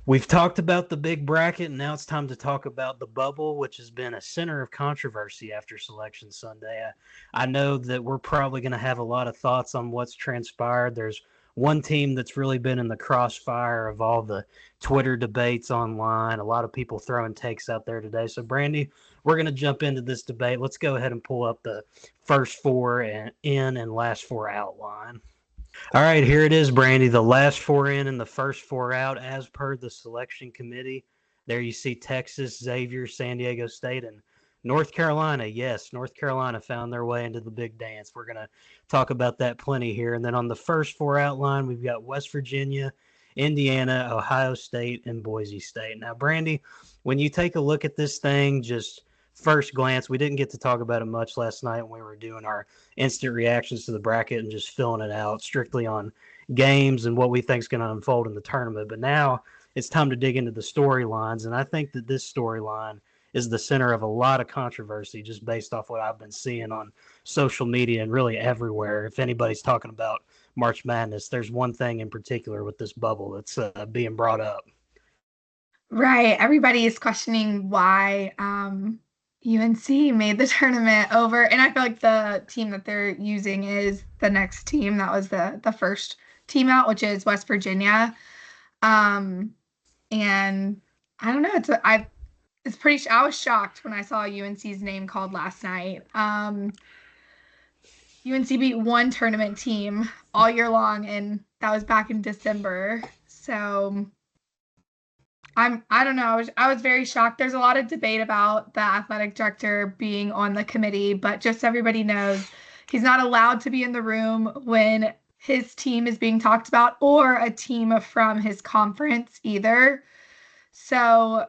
We've talked about the big bracket, and now it's time to talk about the bubble, which has been a center of controversy after Selection Sunday. I know that we're probably going to have a lot of thoughts on what's transpired. There's one team that's really been in the crossfire of all the Twitter debates online, a lot of people throwing takes out there today. So, Brandie, we're going to jump into this debate. Let's go ahead and pull up the first four in and last four out line. All right, here it is, Brandie. The last four in and the first four out as per the selection committee. There you see Texas, Xavier, San Diego State, and North Carolina. Yes, North Carolina found their way into the big dance. We're going to talk about that plenty here. And then on the first four out line, we've got West Virginia, Indiana, Ohio State, and Boise State. Now, Brandie, when you take a look at this thing, just first glance, we didn't get to talk about it much last night when we were doing our instant reactions to the bracket and just filling it out strictly on games and what we think is going to unfold in the tournament. But now it's time to dig into the storylines, and I think that this storyline is the center of a lot of controversy just based off what I've been seeing on social media and really everywhere. If anybody's talking about March Madness, there's one thing in particular with this bubble that's being brought up. Right. Everybody is questioning why UNC made the tournament over. And I feel like the team that they're using is the next team. That was the first team out, which is West Virginia. And I don't know. I was shocked when I saw UNC's name called last night. UNC beat one tournament team all year long, and that was back in December. So I don't know. I was very shocked. There's a lot of debate about the athletic director being on the committee, but just so everybody knows, he's not allowed to be in the room when his team is being talked about or a team from his conference either. So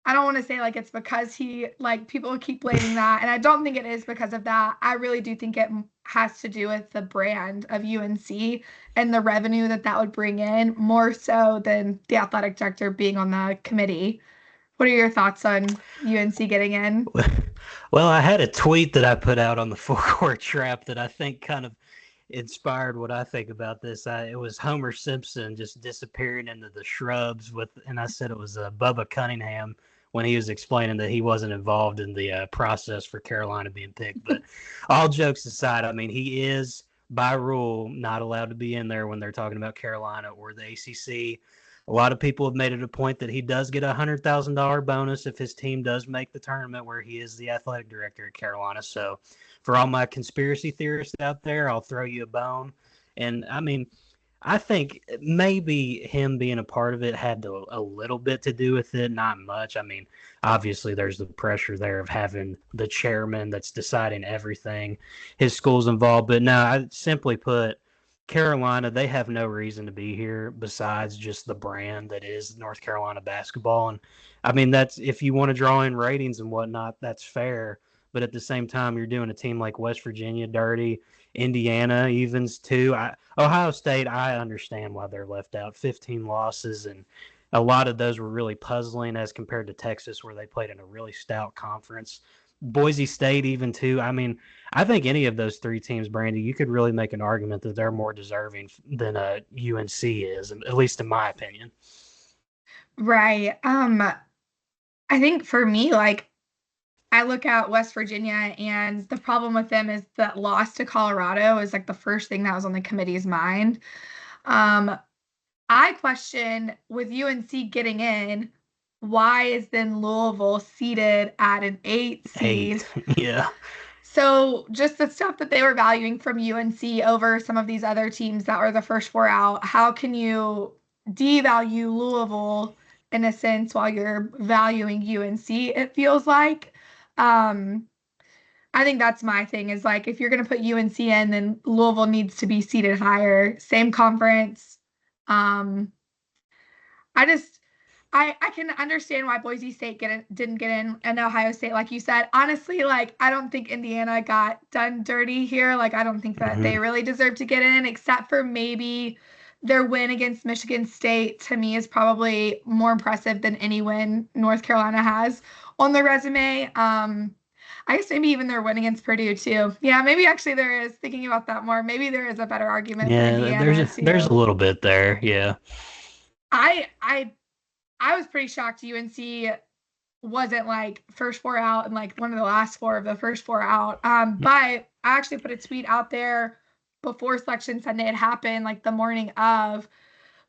I don't want to say like it's because people keep blaming that, and I don't think it is because of that. I really do think it has to do with the brand of UNC and the revenue that would bring in, more so than the athletic director being on the committee. What are your thoughts on UNC getting in? Well, I had a tweet that I put out on the Full Court Trap that I think kind of inspired what I think about this. It was Homer Simpson just disappearing into the shrubs and I said it was Bubba Cunningham when he was explaining that he wasn't involved in the process for Carolina being picked. But all jokes aside, I mean, he is by rule not allowed to be in there when they're talking about Carolina or the ACC. A lot of people have made it a point that he does get a $100,000 bonus if his team does make the tournament where he is the athletic director at Carolina. So for all my conspiracy theorists out there, I'll throw you a bone. And I mean, I think maybe him being a part of it had a little bit to do with it, not much. I mean, obviously there's the pressure there of having the chairman that's deciding everything. His school's involved. But no, I simply put, Carolina, they have no reason to be here besides just the brand that is North Carolina basketball. And I mean, that's if you want to draw in ratings and whatnot, that's fair. But at the same time, you're doing a team like West Virginia dirty. Indiana evens too. Ohio State, I understand why they're left out. 15 losses, and a lot of those were really puzzling as compared to Texas, where they played in a really stout conference. Boise State even too. I mean, I think any of those three teams, Brandie, you could really make an argument that they're more deserving than UNC is, at least in my opinion. Right. I think for me, I look at West Virginia, and the problem with them is that loss to Colorado is like the first thing that was on the committee's mind. I question with UNC getting in, why is then Louisville seated at an 8 seed? Yeah. So just the stuff that they were valuing from UNC over some of these other teams that were the first four out, how can you devalue Louisville in a sense while you're valuing UNC, it feels like? I think that's my thing is like, if you're going to put UNC in, then Louisville needs to be seated higher, same conference. I just, I can understand why Boise State didn't get in, and Ohio State, like you said. Honestly, like, I don't think Indiana got done dirty here. Like, I don't think that they really deserve to get in, except for maybe their win against Michigan State, to me, is probably more impressive than any win North Carolina has on their resume. I guess maybe even their win against Purdue too. Yeah, maybe actually there is, thinking about that more, maybe there is a better argument for Indiana there's a little bit there. Yeah. I I was pretty shocked UNC wasn't like first four out and like one of the last four of the first four out. But I actually put a tweet out there before Selection Sunday had happened, like the morning of,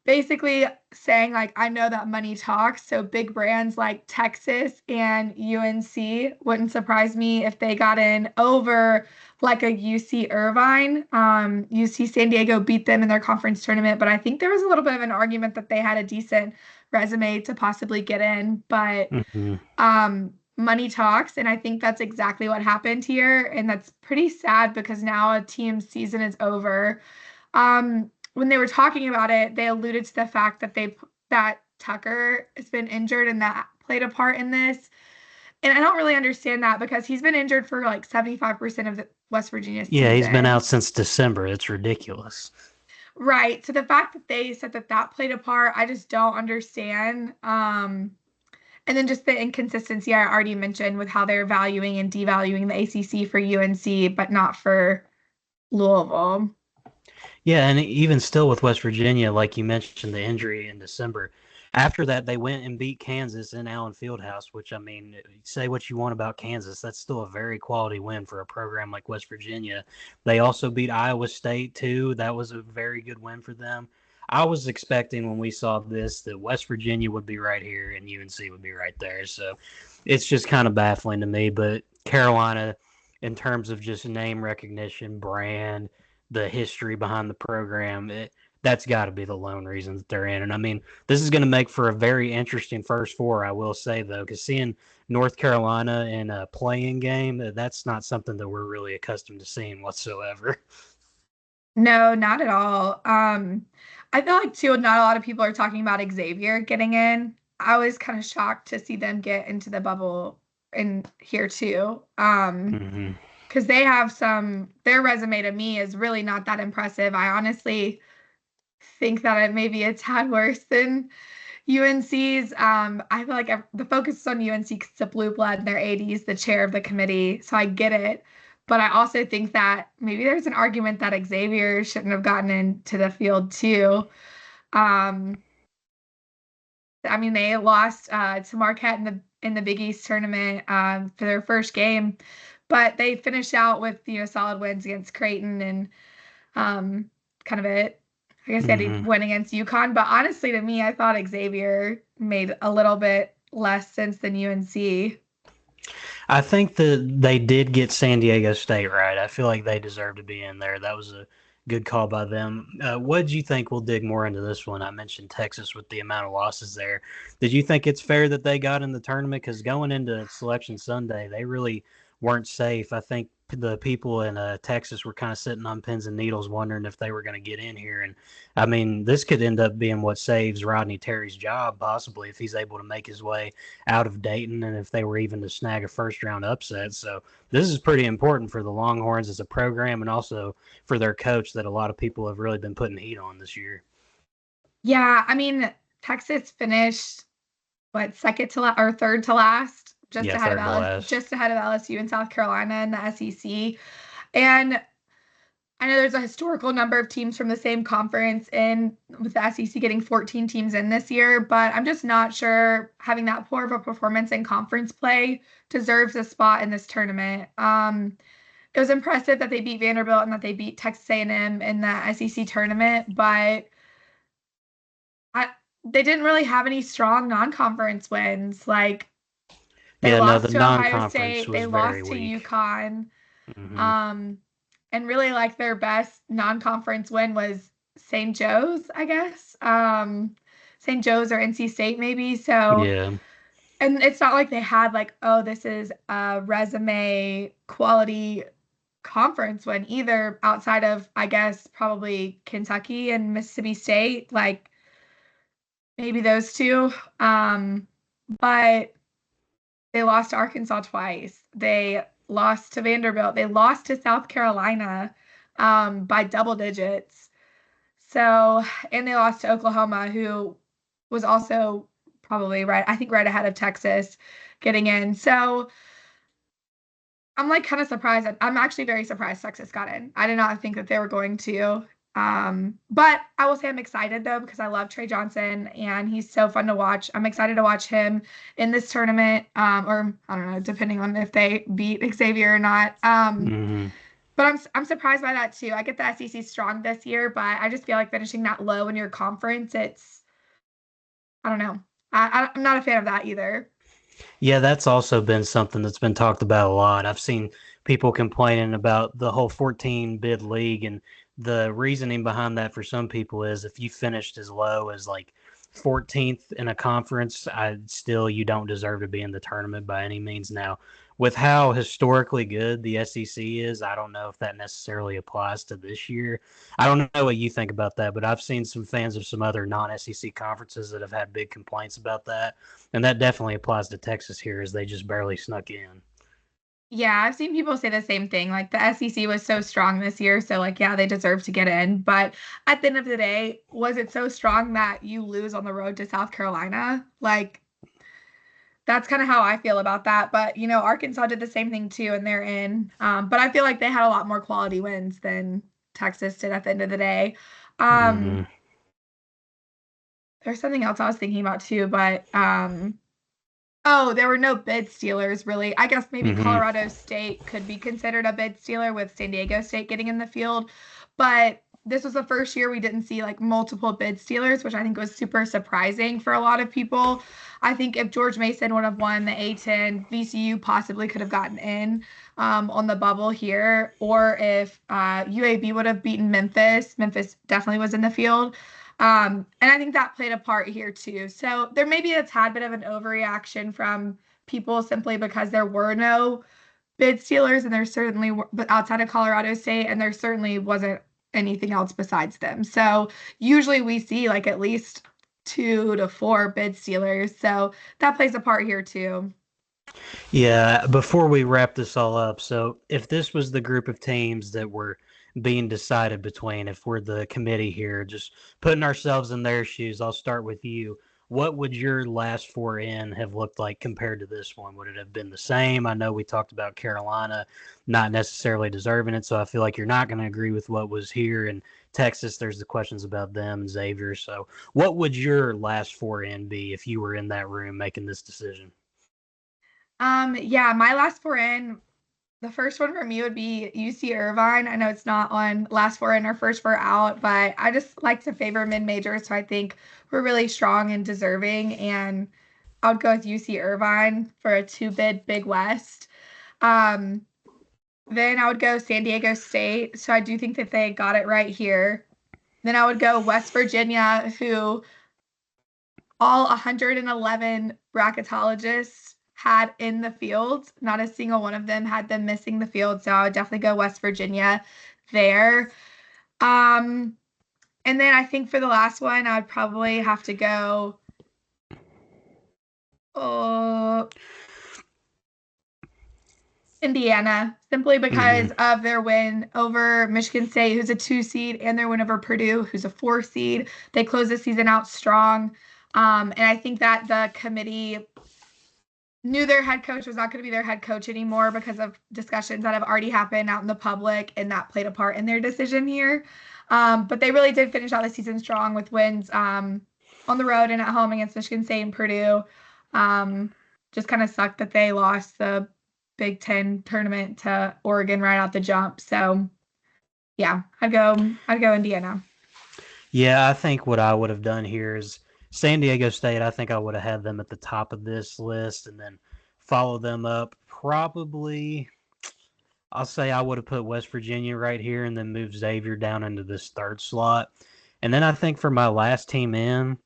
basically saying like, I know that money talks, so big brands like Texas and UNC wouldn't surprise me if they got in over like a UC Irvine. UC San Diego beat them in their conference tournament, but I think there was a little bit of an argument that they had a decent resume to possibly get in, but Mm-hmm. money talks, and I think that's exactly what happened here, and that's pretty sad because now a team's season is over. When they were talking about it, they alluded to the fact that that Tucker has been injured and that played a part in this. And I don't really understand that because he's been injured for like 75% of the West Virginia Yeah, he's been season. out since December. It's ridiculous. Right. So the fact that they said that that played a part, I just don't understand. And then just the inconsistency I already mentioned with how they're valuing and devaluing the ACC for UNC, but not for Louisville. Yeah, and even still with West Virginia, like you mentioned, the injury in December. After that, they went and beat Kansas in Allen Fieldhouse, which, I mean, say what you want about Kansas, that's still a very quality win for a program like West Virginia. They also beat Iowa State, too. That was a very good win for them. I was expecting when we saw this that West Virginia would be right here and UNC would be right there. So it's just kind of baffling to me. But Carolina, in terms of just name recognition, brand, the history behind the program, that's got to be the lone reason that they're in. And I mean, this is going to make for a very interesting first four, I will say, though, because seeing North Carolina in a playing game, that's not something that we're really accustomed to seeing whatsoever. No, not at all. I feel like too, not a lot of people are talking about Xavier getting in. I was kind of shocked to see them get into the bubble in here too. Mm-hmm. Because they have their resume to me is really not that impressive. I honestly think that it may be a tad worse than UNC's. I feel like the focus is on UNC because the blue blood and their AD's the chair of the committee, so I get it. But I also think that maybe there's an argument that Xavier shouldn't have gotten into the field too. Um, I mean, they lost to Marquette in the Big East tournament for their first game, but they finished out with solid wins against Creighton and kind of it. I guess they had to Mm-hmm. win against UConn, but honestly, to me, I thought Xavier made a little bit less sense than UNC. I think that they did get San Diego State right. I feel like they deserve to be in there. That was a good call by them. What did you think? We'll dig more into this one. I mentioned Texas with the amount of losses there. Did you think it's fair that they got in the tournament? Because going into Selection Sunday, they really weren't safe. I think the people in Texas were kind of sitting on pins and needles, wondering if they were going to get in here. And I mean, this could end up being what saves Rodney Terry's job, possibly, if he's able to make his way out of Dayton and if they were even to snag a first round upset. So this is pretty important for the Longhorns as a program and also for their coach that a lot of people have really been putting heat on this year. Yeah, I mean, Texas finished what, second to or third to last, Yeah, third to last. Just ahead of LSU and South Carolina in the SEC. And I know there's a historical number of teams from the same conference and with the SEC getting 14 teams in this year, but I'm just not sure having that poor of a performance in conference play deserves a spot in this tournament. It was impressive that they beat Vanderbilt and that they beat Texas A&M in the SEC tournament, but I, they didn't really have any strong non-conference wins. Like they Yeah, no, the lost to non Ohio conference State, was they very lost to weak. UConn. Hmm. Um, and really like their best non-conference win was St. Joe's, I guess. St. Joe's or NC State maybe. So, Yeah. and it's not like they had like, oh, this is a resume quality conference win either outside of, I guess, probably Kentucky and Mississippi State, like maybe those two. But they lost to Arkansas twice. They lost to Vanderbilt. They lost to South Carolina by double digits. So, and they lost to Oklahoma, who was also probably right, I think right ahead of Texas getting in. So I'm like kind of surprised. I'm actually very surprised Texas got in. I did not think that they were going to. But I will say I'm excited though, because I love Trey Johnson and he's so fun to watch. I'm excited to watch him in this tournament, or I don't know, depending on if they beat Xavier or not. Hmm. But I'm surprised by that too. I get the SEC strong this year, but I just feel like finishing that low in your conference, I don't know. I'm not a fan of that either. Yeah, that's also been something that's been talked about a lot. I've seen people complaining about the whole 14 bid league, and the reasoning behind that for some people is if you finished as low as like 14th in a conference, you don't deserve to be in the tournament by any means. Now, with how historically good the SEC is, I don't know if that necessarily applies to this year. I don't know what you think about that, but I've seen some fans of some other non-SEC conferences that have had big complaints about that. And that definitely applies to Texas here, as they just barely snuck in. Yeah, I've seen people say the same thing. Like the SEC was so strong this year, so like yeah, they deserve to get in. But at the end of the day, was it so strong that you lose on the road to South Carolina? Like that's kind of how I feel about that. But Arkansas did the same thing too, and they're in. But I feel like they had a lot more quality wins than Texas did at the end of the day. Hmm. There's something else I was thinking about too, but oh, there were no bid stealers, really. I guess maybe Hmm. Colorado State could be considered a bid stealer with San Diego State getting in the field. But this was the first year we didn't see like multiple bid stealers, which I think was super surprising for a lot of people. I think if George Mason would have won the A10, VCU possibly could have gotten in on the bubble here. Or if UAB would have beaten Memphis, Memphis definitely was in the field. And I think that played a part here too. So there may be a tad bit of an overreaction from people simply because there were no bid stealers, and there certainly were, but outside of Colorado State, and there certainly wasn't anything else besides them. So usually we see like at least 2 to 4 bid stealers. So that plays a part here too. Yeah, before we wrap this all up, so if this was the group of teams that were being decided between, if we're the committee here, just putting ourselves in their shoes, I'll start with you. What would your last four in have looked like compared to this one? Would it have been the same? I know we talked about Carolina not necessarily deserving it, so I feel like you're not going to agree with what was here. In Texas, there's the questions about them and Xavier. So, what would your last four in be if you were in that room making this decision? Yeah, my last four in, the first one for me would be UC Irvine. I know it's not on last four in or first four out, but I just like to favor mid-majors, so I think we're really strong and deserving, and I would go with UC Irvine for a two-bid Big West. Um, then I would go San Diego State, so I do think that they got it right here. Then I would go West Virginia, who all 111 bracketologists had in the field. Not a single one of them had them missing the field. So I would definitely go West Virginia there. Um, and then I think for the last one, I would probably have to go uh, Indiana, simply Hmm. because of their win over Michigan State, who's a 2 seed, and their win over Purdue, who's a 4 seed. They closed the season out strong. And I think that the committee knew their head coach was not going to be their head coach anymore because of discussions that have already happened out in the public, and that played a part in their decision here. But they really did finish out the season strong with wins on the road and at home against Michigan State and Purdue. Um, just kind of sucked that they lost the Big Ten tournament to Oregon right out the jump. So yeah, I'd go Indiana. Yeah, I think what I would have done here is San Diego State. I think I would have had them at the top of this list and then follow them up. Probably, I'll say I would have put West Virginia right here and then moved Xavier down into this third slot. And then I think for my last team in,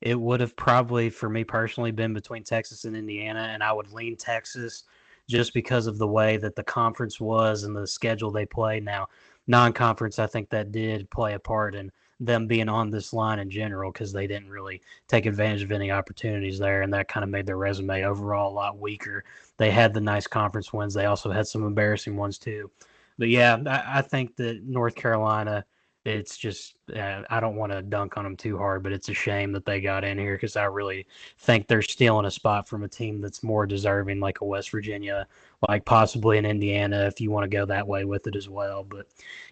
it would have probably, for me personally, been between Texas and Indiana, and I would lean Texas just because of the way that the conference was and the schedule they play. Now, non-conference, I think that did play a part in them being on this line in general because they didn't really take advantage of any opportunities there, and that kind of made their resume overall a lot weaker. They had the nice conference wins. They also had some embarrassing ones too. But yeah, I think that North Carolina it's just I don't want to dunk on them too hard, but it's a shame that they got in here because I really think they're stealing a spot from a team that's more deserving, like a West Virginia, like possibly in Indiana, if you want to go that way with it as well. But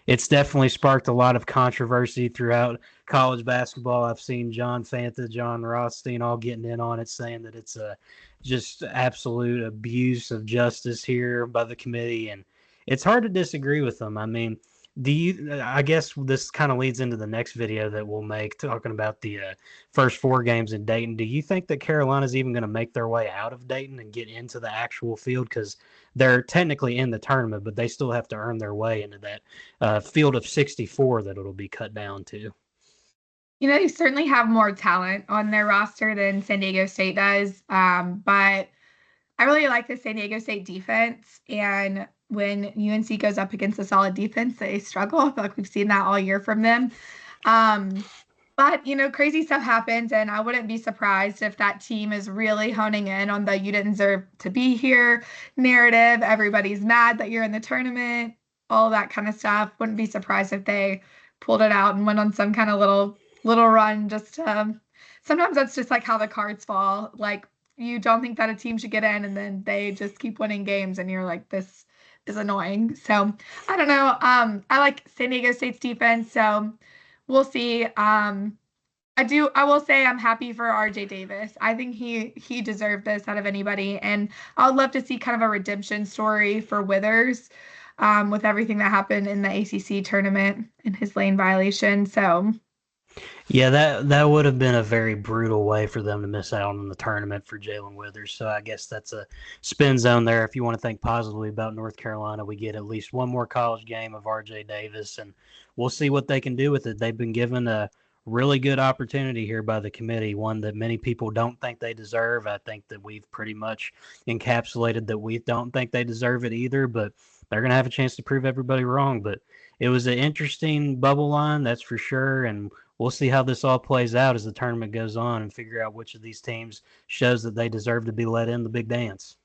it's definitely sparked a lot of controversy throughout college basketball. I've seen John Fanta, John Rothstein all getting in on it, saying that it's a just absolute abuse of justice here by the committee, and it's hard to disagree with them. I mean, I guess this kind of leads into the next video that we'll make, talking about the first 4 games in Dayton. Do you think that Carolina's even going to make their way out of Dayton and get into the actual field? Because they're technically in the tournament, but they still have to earn their way into that field of 64 that it'll be cut down to. They certainly have more talent on their roster than San Diego State does. But I really like the San Diego State defense. And when UNC goes up against a solid defense, they struggle. I feel like we've seen that all year from them. But, crazy stuff happens, and I wouldn't be surprised if that team is really honing in on the "you didn't deserve to be here" narrative. Everybody's mad that you're in the tournament, all that kind of stuff. Wouldn't be surprised if they pulled it out and went on some kind of little run. Just sometimes that's just like how the cards fall. Like, you don't think that a team should get in, and then they just keep winning games, and you're like, this is annoying. So I don't know. I like San Diego State's defense, so we'll see. I will say I'm happy for RJ Davis. I think he deserved this out of anybody, and I would love to see kind of a redemption story for Withers, with everything that happened in the ACC tournament and his lane violation. So Yeah, that would have been a very brutal way for them to miss out on the tournament for Jalen Withers. So I guess that's a spin zone there. If you want to think positively about North Carolina, we get at least one more college game of RJ Davis, and we'll see what they can do with it. They've been given a really good opportunity here by the committee, one that many people don't think they deserve. I think that we've pretty much encapsulated that we don't think they deserve it either, but they're going to have a chance to prove everybody wrong. But it was an interesting bubble line, that's for sure, and we'll see how this all plays out as the tournament goes on and figure out which of these teams shows that they deserve to be let in the big dance.